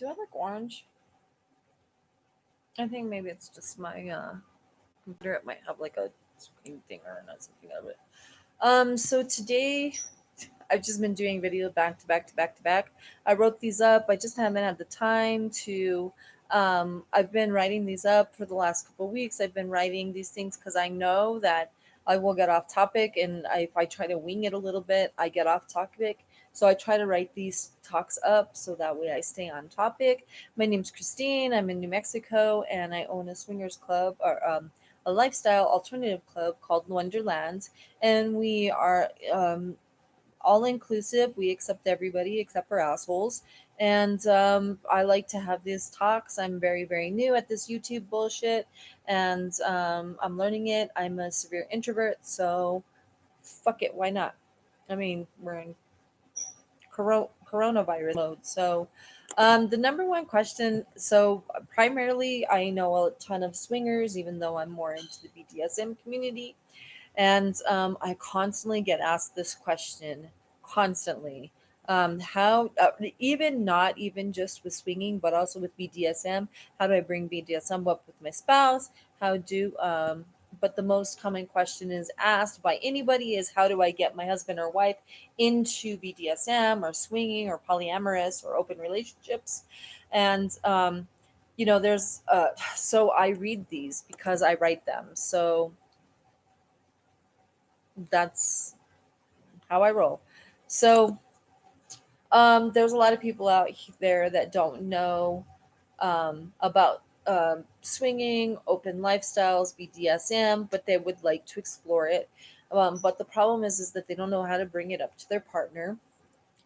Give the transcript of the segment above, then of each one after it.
Do I like orange? I think maybe it's just my computer. It might have like a screen thing or not something of it. So today I've just been doing video back to back to back to back. I wrote these up. I just haven't had the time to. I've been writing these up for the last couple of weeks. I've been writing these things because I know that I will get off topic, and if I try to wing it a little bit, I get off topic. So I try to write these talks up so that way I stay on topic. My name's Christine. I'm in New Mexico, and I own a swingers club or a lifestyle alternative club called Wonderland, and we are all inclusive. We accept everybody except for assholes. And I like to have these talks. I'm very, very new at this YouTube bullshit, and I'm learning it. I'm a severe introvert, so fuck it. Why not? I mean, we're in coronavirus mode. So, the number one question. So, primarily, I know a ton of swingers, even though I'm more into the BDSM community. And I constantly get asked this question, constantly. How, even not even just with swinging, but also with BDSM, how do I bring BDSM up with my spouse? How do, but the most common question is asked by anybody is how do I get my husband or wife into BDSM or swinging or polyamorous or open relationships? And, there's, so I read these because I write them. So that's how I roll. So there's a lot of people out there that don't know about swinging, open lifestyles, BDSM, but they would like to explore it. But the problem is that they don't know how to bring it up to their partner,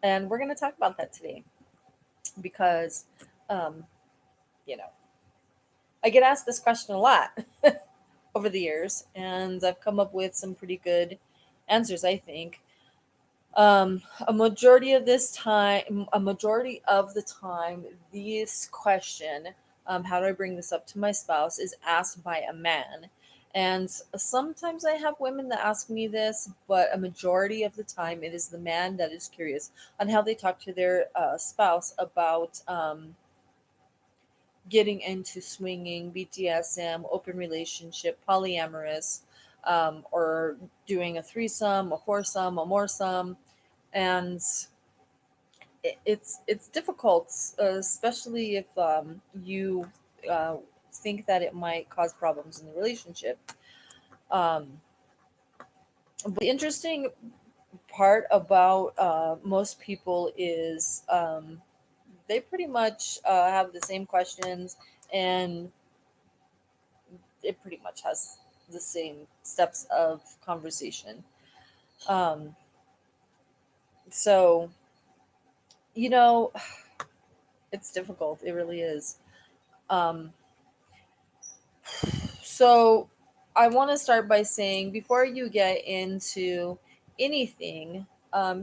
and we're going to talk about that today because, um, you know, I get asked this question a lot over the years, and I've come up with some pretty good answers, I think. A majority of the time, this question, how do I bring this up to my spouse, is asked by a man. And sometimes I have women that ask me this, but a majority of the time, it is the man that is curious on how they talk to their spouse about getting into swinging, BDSM, open relationship, polyamorous, or doing a threesome, a foursome, a moresome, and it's difficult, especially if you uh, think that it might cause problems in the relationship. Um, but the interesting part about most people is they pretty much have the same questions, and it pretty much has the same steps of conversation. Um, so, you know, it's difficult. It really is. Um, So, I want to start by saying before you get into anything,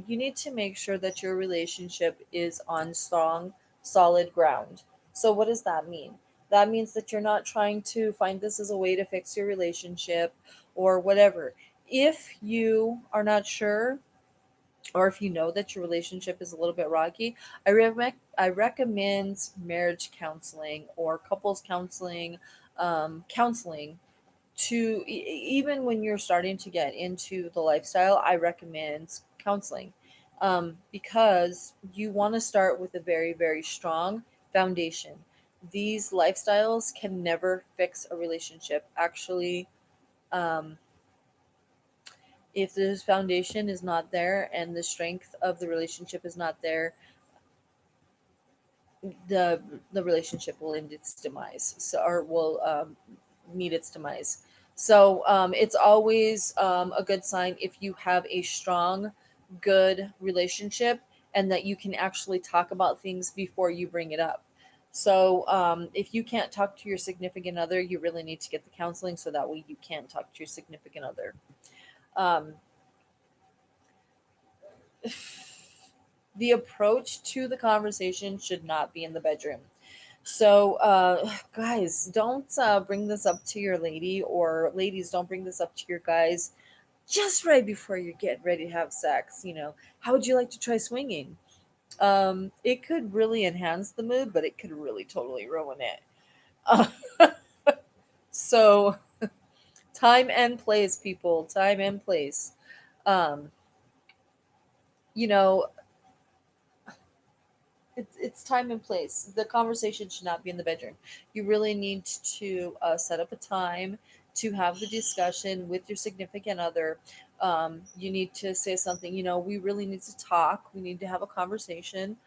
you need to make sure that your relationship is on strong, solid ground. So, what does that mean? That means that you're not trying to find this as a way to fix your relationship or whatever. If you are not sure, or if you know that your relationship is a little bit rocky, I recommend marriage counseling or couples counseling, counseling to even when you're starting to get into the lifestyle. I recommend counseling, because you want to start with a very, very strong foundation. These lifestyles can never fix a relationship. Actually, um, if this foundation is not there and the strength of the relationship is not there, the the relationship will end its demise, so or will meet its demise. So it's always a good sign if you have a strong, good relationship, and that you can actually talk about things before you bring it up. So if you can't talk to your significant other, you really need to get the counseling so that way you can talk to your significant other. um, the approach to the conversation should not be in the bedroom. So, guys, don't bring this up to your lady, or ladies, don't bring this up to your guys just right before you get ready to have sex. How would you like to try swinging? It could really enhance the mood, but it could really totally ruin it. Uh, so, time and place, people, time and place. Um, you know, it's time and place. The conversation should not be in the bedroom. You really need to set up a time to have the discussion with your significant other. You need to say something, we really need to talk. We need to have a conversation,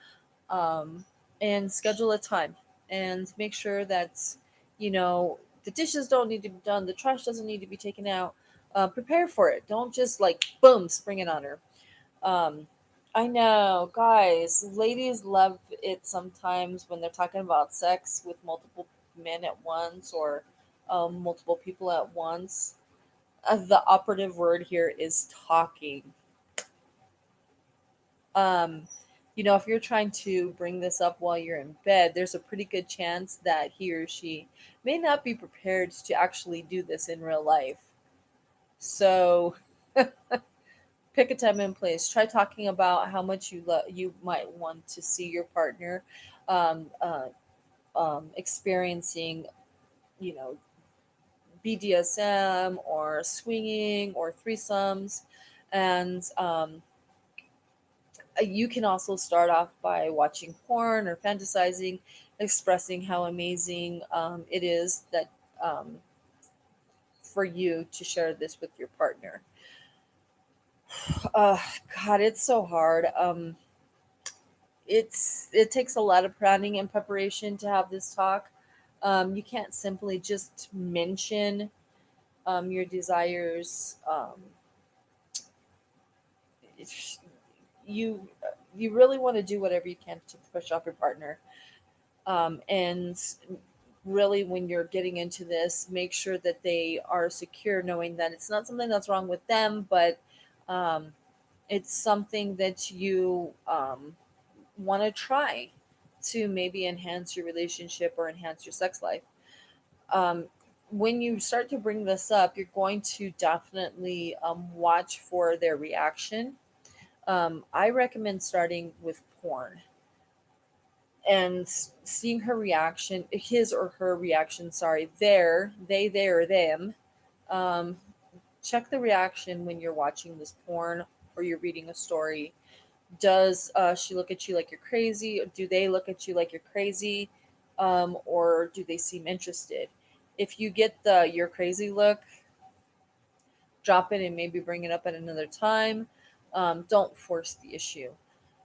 um, and schedule a time and make sure that, the dishes don't need to be done, the trash doesn't need to be taken out. Prepare for it. Don't just like, boom, spring it on her. um, I know, guys, ladies love it sometimes when they're talking about sex with multiple men at once, or multiple people at once. The operative word here is talking. Um, if you're trying to bring this up while you're in bed, there's a pretty good chance that he or she may not be prepared to actually do this in real life. So pick a time and place. Try talking about how much you might want to see your partner um, uh, experiencing, you know, BDSM or swinging or threesomes, and you can also start off by watching porn or fantasizing, expressing how amazing it is that um, for you to share this with your partner. Uh, God, it's so hard. It takes a lot of planning and preparation to have this talk. You can't simply just mention your desires. If you you really want to do whatever you can to push off your partner, and really, when you're getting into this, make sure that they are secure, knowing that it's not something that's wrong with them, but um, it's something that you want to try to maybe enhance your relationship or enhance your sex life. Um, when you start to bring this up, you're going to definitely watch for their reaction. I recommend starting with porn and seeing her reaction, his or her reaction, sorry, they or them. Um, Check the reaction when you're watching this porn or you're reading a story. Does she look at you like you're crazy? Do they look at you like you're crazy? Or do they seem interested? If you get the you're crazy look, drop it and maybe bring it up at another time. Don't force the issue.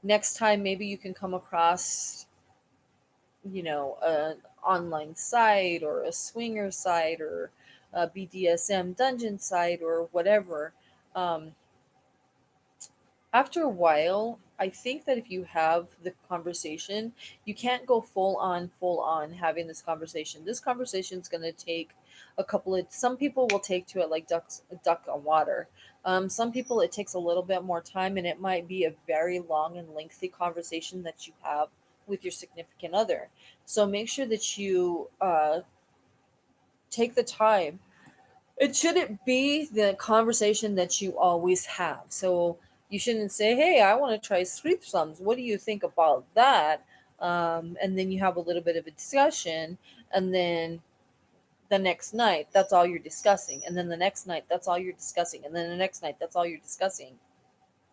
Next time, maybe you can come across, an online site or a swinger site or a BDSM dungeon site or whatever. Um, After a while, I think that if you have the conversation, you can't go full on having this conversation. This conversation is going to take some people will take to it like duck on water. Some people, it takes a little bit more time, and it might be a very long and lengthy conversation that you have with your significant other. So make sure that you take the time. It shouldn't be the conversation that you always have. So you shouldn't say, "Hey, I want to try threesomes. What do you think about that?" And then you have a little bit of a discussion, and then the next night, that's all you're discussing, and then the next night, that's all you're discussing, and then the next night, that's all you're discussing.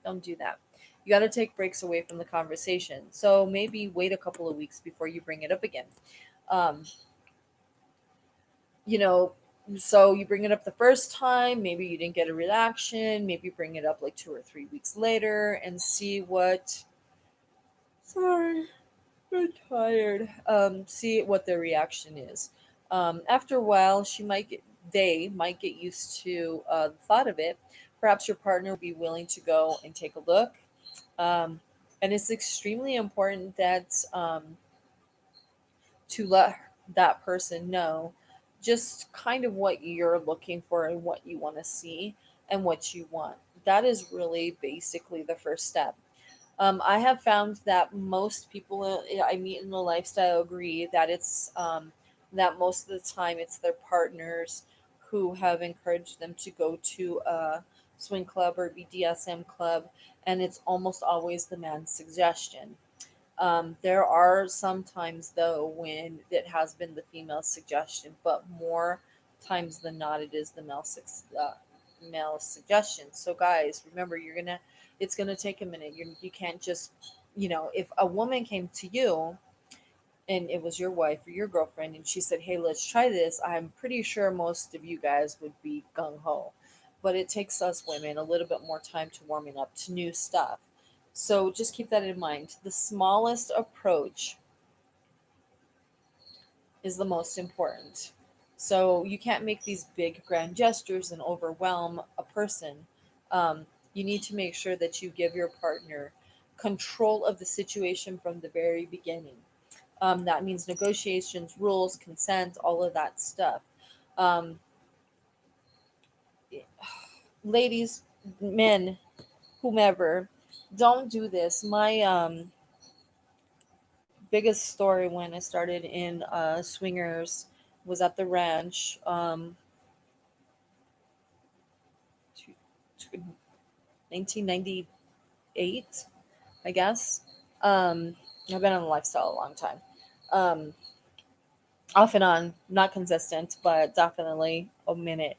Don't do that. You got to take breaks away from the conversation. So maybe wait a couple of weeks before you bring it up again. Um, you know, so you bring it up the first time, maybe you didn't get a reaction, maybe bring it up like 2 or 3 weeks later and see what, sorry, I'm tired. See what their reaction is. After a while, they might get used to the thought of it. Perhaps your partner will be willing to go and take a look. Um, and it's extremely important that to let that person know just kind of what you're looking for and what you want to see and what you want. That is really basically the first step. I have found that most people I meet in the lifestyle agree that that most of the time it's their partners who have encouraged them to go to a swing club or BDSM club, and it's almost always the man's suggestion. There are some times though when it has been the female suggestion, but more times than not, it is the male suggestion. So guys, remember, it's gonna take a minute. You can't just, if a woman came to you and it was your wife or your girlfriend and she said, hey, let's try this, I'm pretty sure most of you guys would be gung-ho, but it takes us women a little bit more time to warming up to new stuff. So just keep that in mind. The smallest approach is the most important. So you can't make these big grand gestures and overwhelm a person. You need to make sure that you give your partner control of the situation from the very beginning. That means negotiations, rules, consent, all of that stuff. Um, Ladies, men, whomever, don't do this. My biggest story when I started in swingers was at the ranch. 1998, I guess. I've been on the lifestyle a long time. Um, Off and on, not consistent, but definitely a minute.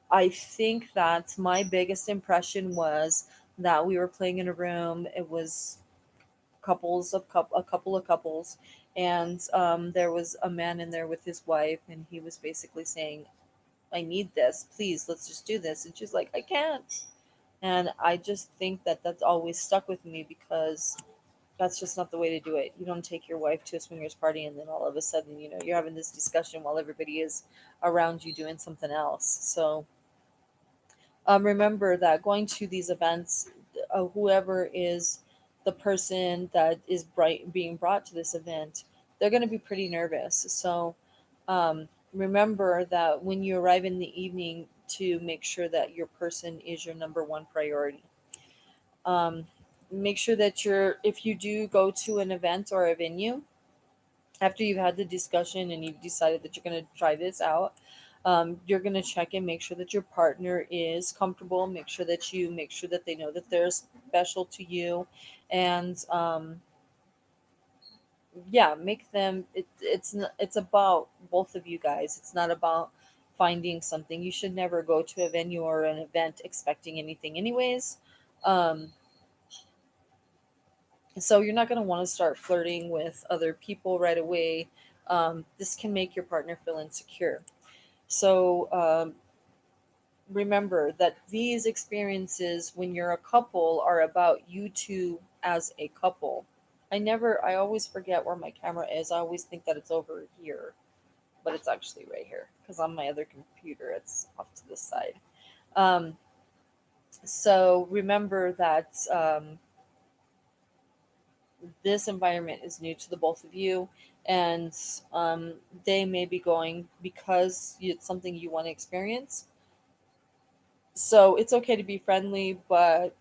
I think that my biggest impression was that we were playing in a room. It was a couple of couples, and there was a man in there with his wife, and he was basically saying, "I need this, please. Let's just do this." And she's like, "I can't." And I just think that that's always stuck with me because that's just not the way to do it. You don't take your wife to a swingers party and then all of a sudden, you're having this discussion while everybody is around you doing something else. So remember that going to these events, whoever is the person that is being brought to this event, they're going to be pretty nervous. So remember that when you arrive in the evening, to make sure that your person is your number one priority. Um, Make sure that if you do go to an event or a venue, after you've had the discussion and you've decided that you're going to try this out, you're going to check and make sure that your partner is comfortable. Make sure that they know that they're special to you, and yeah, make them. It's about both of you guys. It's not about finding something. You should never go to a venue or an event expecting anything, anyways. Um, so you're not going to want to start flirting with other people right away. This can make your partner feel insecure. So remember that these experiences when you're a couple are about you two as a couple. I always forget where my camera is. I always think that it's over here, but it's actually right here because on my other computer it's off to the side. Um, so remember that this environment is new to the both of you, and um, they may be going because it's something you want to experience. So it's okay to be friendly, but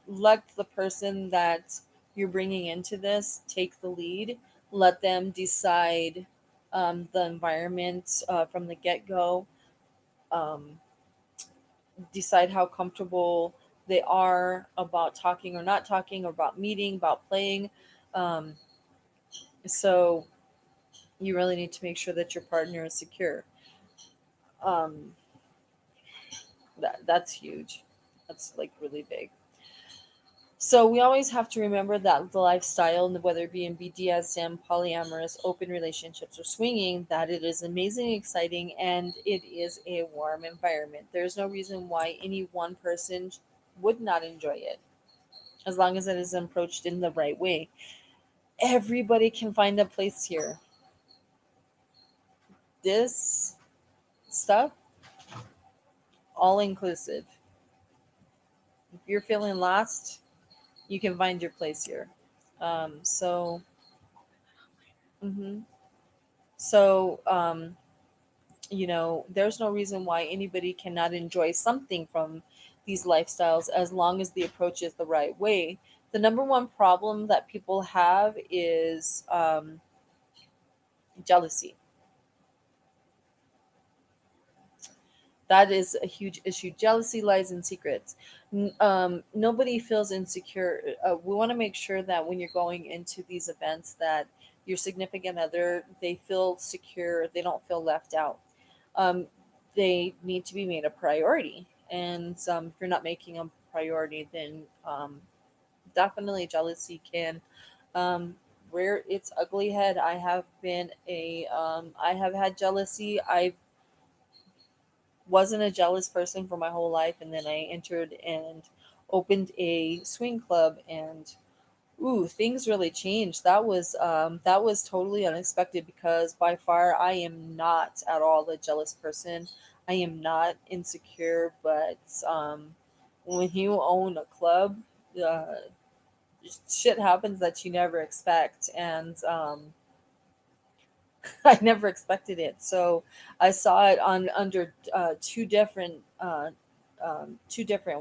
let the person that you're bringing into this take the lead. Let them decide the environment from the get-go. um, Decide how comfortable they are about talking or not talking, or about meeting, about playing. um, so you really need to make sure that your partner is secure. um, that's huge. That's like really big. So we always have to remember that the lifestyle, whether it be in BDSM, polyamorous, open relationships, or swinging, that it is amazing, exciting, and it is a warm environment. There's no reason why any one person would not enjoy it, as long as it is approached in the right way. Everybody can find a place here. This stuff, all inclusive. If you're feeling lost, you can find your place here. So, mhm. so there's no reason why anybody cannot enjoy something from these lifestyles as long as the approach is the right way. The number one problem that people have is jealousy. That is a huge issue. Jealousy lies in secrets. Nobody feels insecure. We want to make sure that when you're going into these events, that your significant other, they feel secure. They don't feel left out. Um, they need to be made a priority. And if you're not making a priority, then definitely jealousy can rear its ugly head. I have had jealousy. I wasn't a jealous person for my whole life, and then I entered and opened a swing club, and ooh, things really changed. That was totally unexpected because by far I am not at all a jealous person. I am not insecure, but when you own a club, uh, shit happens that you never expect, and I never expected it. So I saw it on under two different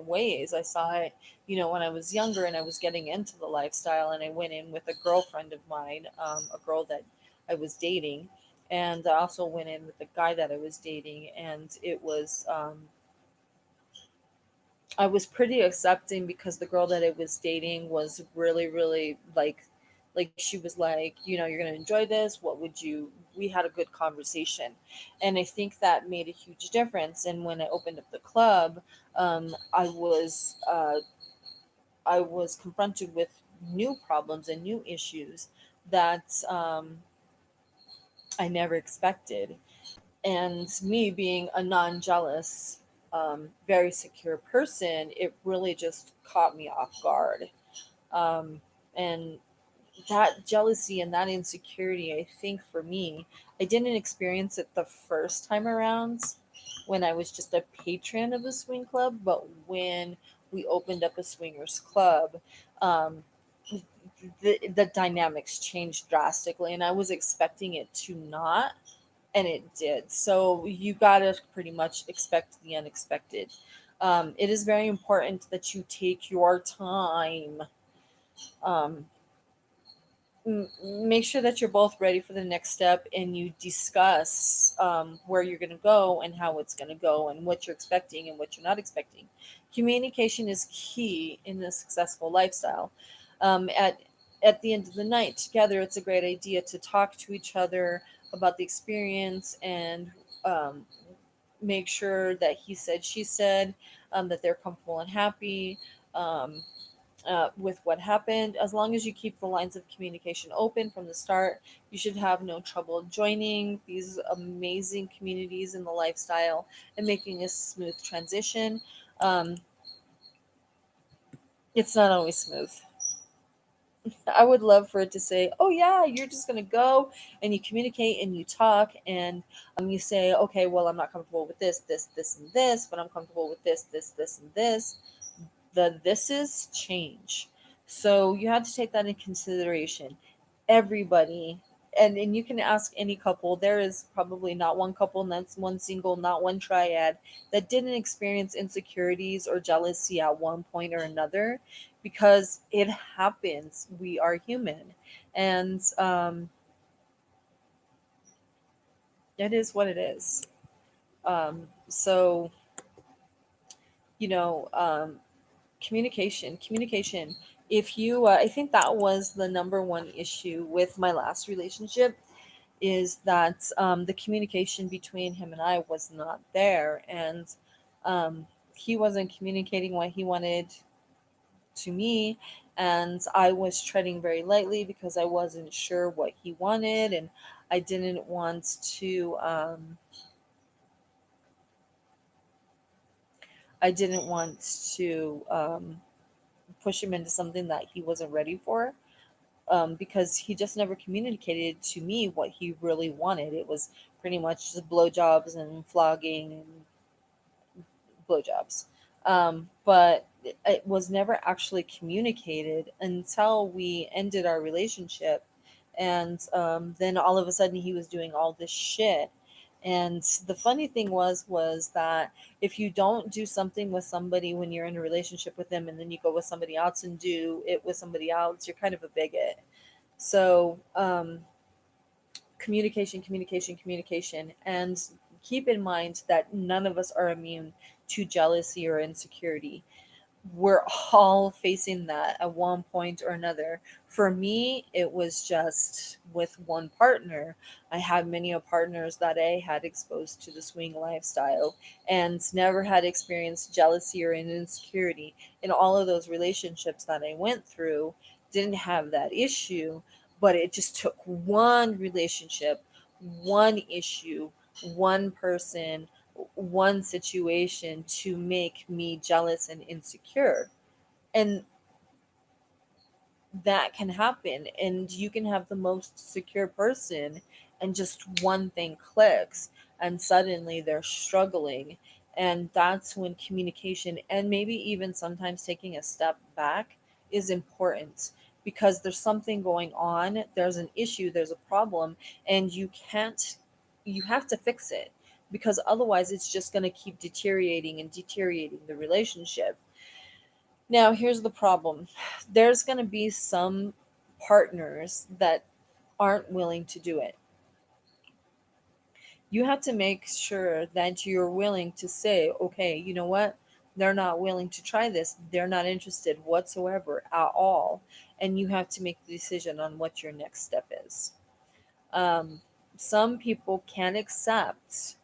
ways. I saw it, when I was younger and I was getting into the lifestyle, and I went in with a girlfriend of mine, a girl that I was dating, and I also went in with the guy that I was dating, and it was I was pretty accepting because the girl that I was dating was really, really like she was like, you're gonna enjoy this. What would you? We had a good conversation, and I think that made a huge difference. And when I opened up the club, I was confronted with new problems and new issues that I never expected. And me being a non-jealous, very secure person, it really just caught me off guard. um, and that jealousy and that insecurity, I think for me, I didn't experience it the first time around when I was just a patron of a swing club, but when we opened up a swingers club, um, the dynamics changed drastically, and I was expecting it to not, and it did. So you gotta pretty much expect the unexpected. It is very important that you take your time. Um, Make sure that you're both ready for the next step, and you discuss where you're going to go and how it's going to go and what you're expecting and what you're not expecting. Communication is key in a successful lifestyle. At the end of the night together, it's a great idea to talk to each other about the experience, and um, make sure that he said she said, that they're comfortable and happy. um, with what happened. As long as you keep the lines of communication open from the start, you should have no trouble joining these amazing communities in the lifestyle and making a smooth transition. Um, it's not always smooth. I would love for it to say, "Oh yeah, you're just gonna go and you communicate and you talk, and you say, okay, well, I'm not comfortable with this, and this, but I'm comfortable with this, and this." The this is change. So you have to take that in consideration. Everybody, and you can ask any couple, there is probably not one couple, not one single, not one triad that didn't experience insecurities or jealousy at one point or another, because it happens. We are human. And it is what it is. So, you know, communication. If you I think that was the number one issue with my last relationship, is that the communication between him and I was not there, and he wasn't communicating what he wanted to me, and I was treading very lightly because I wasn't sure what he wanted, and I didn't want to I didn't want to push him into something that he wasn't ready for, because he just never communicated to me what he really wanted. It was pretty much just blowjobs and flogging and blowjobs. But it was never actually communicated until we ended our relationship. And then all of a sudden he was doing all this shit. And the funny thing was that if you don't do something with somebody when you're in a relationship with them, and then you go with somebody else and do it with somebody else, you're kind of a bigot. So communication, communication, communication, and keep in mind that none of us are immune to jealousy or insecurity. We're all facing that at one point or another. For me, it was just with one partner. I had many of partners that I had exposed to the swing lifestyle and never had experienced jealousy or insecurity. In all of those relationships that I went through, didn't have that issue, but it just took one relationship, one issue, one person, one situation to make me jealous and insecure. And that can happen. And you can have the most secure person, and just one thing clicks, and suddenly they're struggling. And that's when communication, and maybe even sometimes taking a step back, is important, because there's something going on, there's an issue, there's a problem, and you have to fix it, because otherwise it's just going to keep deteriorating and deteriorating the relationship. Now, here's the problem. There's going to be some partners that aren't willing to do it. You have to make sure that you're willing to say, okay, you know what? They're not willing to try this. They're not interested whatsoever at all. And you have to make the decision on what your next step is. Um, some people can't accept,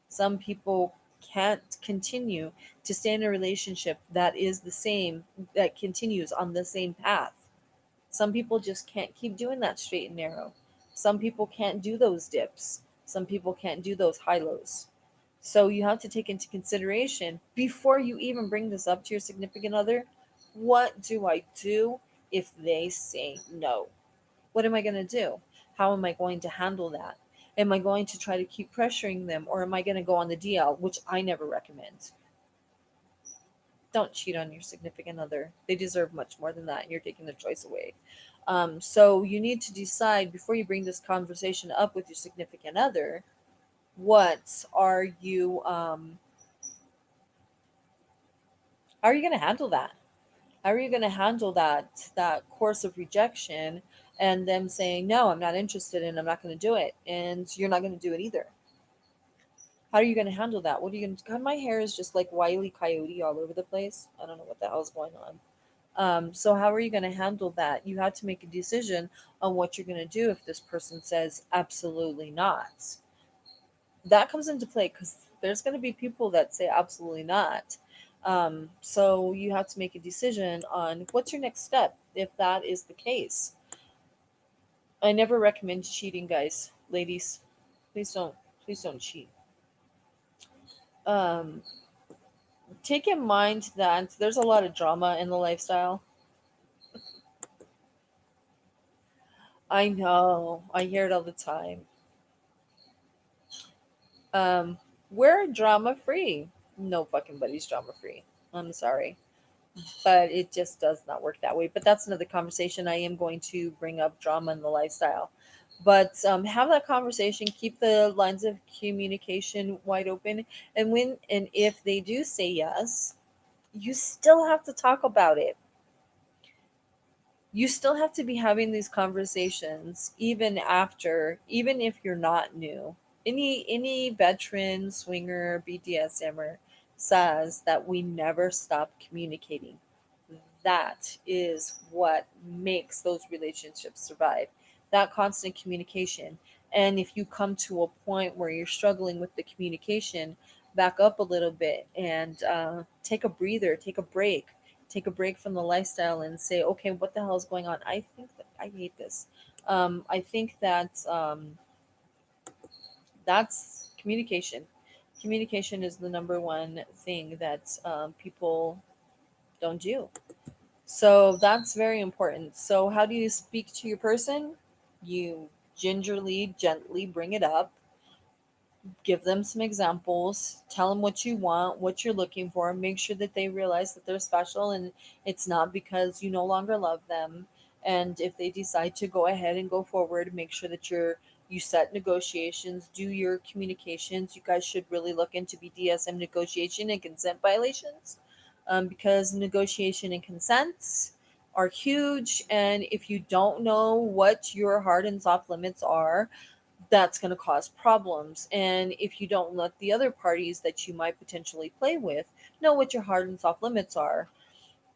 some people can't continue to stay in a relationship that is the same, that continues on the same path. Some people just can't keep doing that straight and narrow. Some people can't do those dips. Some people can't do those high lows. So you have to take into consideration before you even bring this up to your significant other, what do I do if they say no? What am I going to do? How am I going to handle that? Am I going to try to keep pressuring them, or am I going to go on the DL, which I never recommend? Don't cheat on your significant other. They deserve much more than that, and you're taking their choice away. So you need to decide before you bring this conversation up with your significant other. What how are you going to handle that? How are you going to handle that course of rejection, and them saying no, I'm not interested and I'm not going to do it, and you're not going to do it either? How are you going to handle that? What are you going to? God, my hair is just like Wile E. Coyote all over the place. I don't know what the hell's going on. So how are you going to handle that? You have to make a decision on what you're going to do if this person says absolutely not. That comes into play because there's going to be people that say absolutely not. So you have to make a decision on what's your next step if that is the case. I never recommend cheating, guys. Ladies, please don't cheat. Um, Take in mind that there's a lot of drama in the lifestyle. I know, I hear it all the time. Um, we're drama free. No fucking body's drama free. I'm sorry, but it just does not work that way. But that's another conversation. I am going to bring up drama in the lifestyle, but have that conversation. Keep the lines of communication wide open, and when and if they do say yes, you still have to talk about it. You still have to be having these conversations even after, even if you're not new. Any veteran swinger BDSMer says that we never stop communicating. That is what makes those relationships survive. That constant communication. And if you come to a point where you're struggling with the communication, back up a little bit and take a breather, take a break from the lifestyle and say, okay, what the hell is going on? I think that I hate this. I think that that's communication. Communication is the number one thing that people don't do. So that's very important. So, how do you speak to your person? You gingerly, gently bring it up, give them some examples, tell them what you want, what you're looking for, make sure that they realize that they're special and it's not because you no longer love them. And if they decide to go ahead and go forward, make sure that you set negotiations, do your communications. You guys should really look into BDSM negotiation and consent violations, because negotiation and consents are huge. And if you don't know what your hard and soft limits are, that's going to cause problems. And if you don't let the other parties that you might potentially play with know what your hard and soft limits are,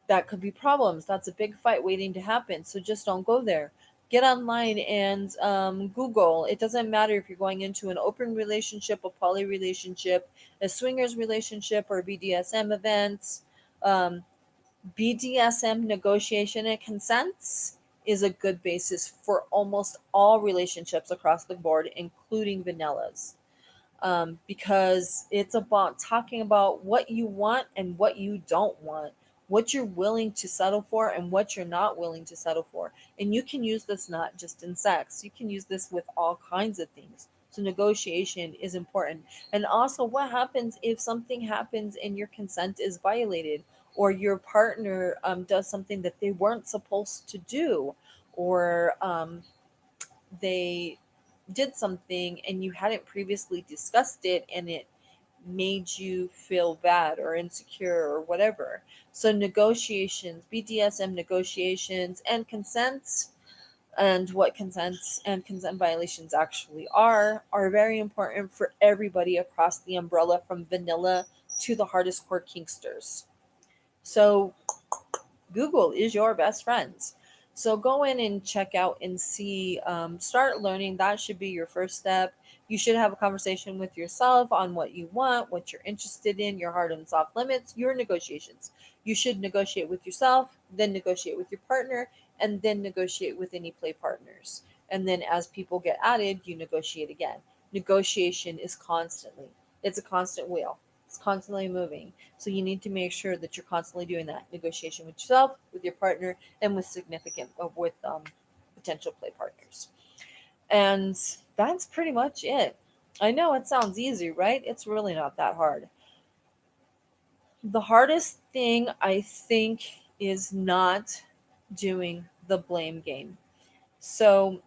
that could be problems. That's a big fight waiting to happen. So just don't go there. Get online and Google. It doesn't matter if you're going into an open relationship, a poly relationship, a swingers relationship, or BDSM events. Um, BDSM negotiation and consents is a good basis for almost all relationships across the board, including vanillas, because it's about talking about what you want and what you don't want, what you're willing to settle for and what you're not willing to settle for. And you can use this not just in sex, you can use this with all kinds of things. So, negotiation is important. And also, what happens if something happens and your consent is violated, or your partner does something that they weren't supposed to do, or they did something and you hadn't previously discussed it and it made you feel bad or insecure or whatever. So negotiations, BDSM negotiations and consents, and what consents and consent violations actually are very important for everybody across the umbrella, from vanilla to the hardest core kinksters. So Google is your best friend. So go in and check out and see, start learning. That should be your first step. You should have a conversation with yourself on what you want, what you're interested in, your hard and soft limits, your negotiations. You should negotiate with yourself, then negotiate with your partner, and then negotiate with any play partners. And then as people get added, you negotiate again. Negotiation is constantly, it's a constant wheel. It's constantly moving. So you need to make sure that you're constantly doing that negotiation with yourself, with your partner, and with significant with potential play partners. And that's pretty much it. I know it sounds easy, right? It's really not that hard. The hardest thing I think is not doing the blame game. So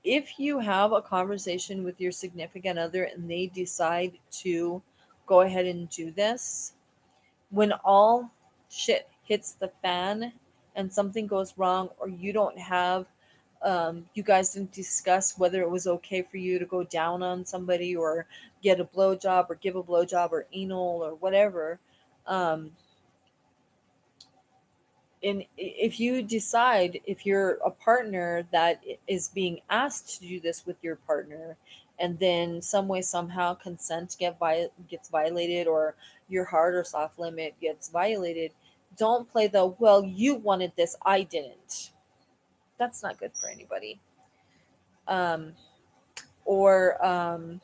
if you have a conversation with your significant other and they decide to go ahead and do this, when all shit hits the fan and something goes wrong, or you don't have, you guys didn't discuss whether it was okay for you to go down on somebody or get a blowjob or give a blowjob or anal or whatever. Um, and if you decide, if you're a partner that is being asked to do this with your partner, and then some way somehow consent gets violated, or your hard or soft limit gets violated, don't play the well, you wanted this, I didn't. That's not good for anybody. um, or I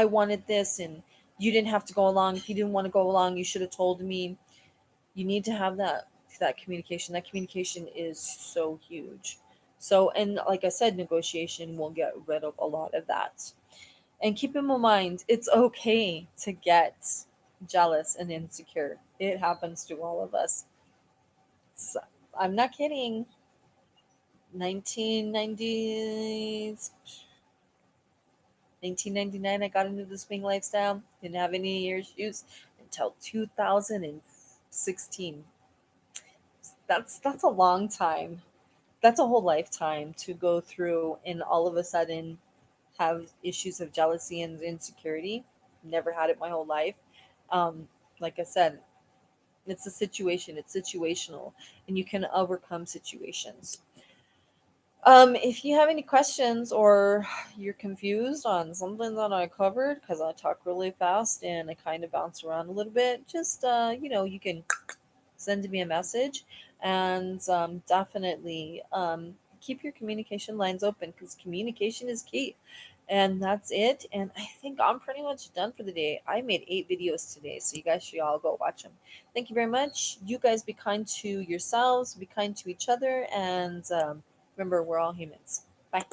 wanted this and you didn't have to go along. If you didn't want to go along, you should have told me. You need to have that communication. That communication is so huge. So, and like I said, negotiation will get rid of a lot of that. And keep in mind, it's okay to get jealous and insecure. It happens to all of us. So, I'm not kidding. 1990s, 1999, I got into the swing lifestyle. Didn't have any issues until 2016. That's a long time. That's a whole lifetime to go through and all of a sudden have issues of jealousy and insecurity. Never had it my whole life. Like I said, it's a situation, it's situational, and you can overcome situations. If you have any questions or you're confused on something that I covered, because I talk really fast and I kind of bounce around a little bit, just you can send me a message, and definitely keep your communication lines open, because communication is key. And that's it. And I think I'm pretty much done for the day. I made 8 videos today, so you guys should all go watch them. Thank you very much. You guys be kind to yourselves, be kind to each other, and remember, we're all humans. Bye.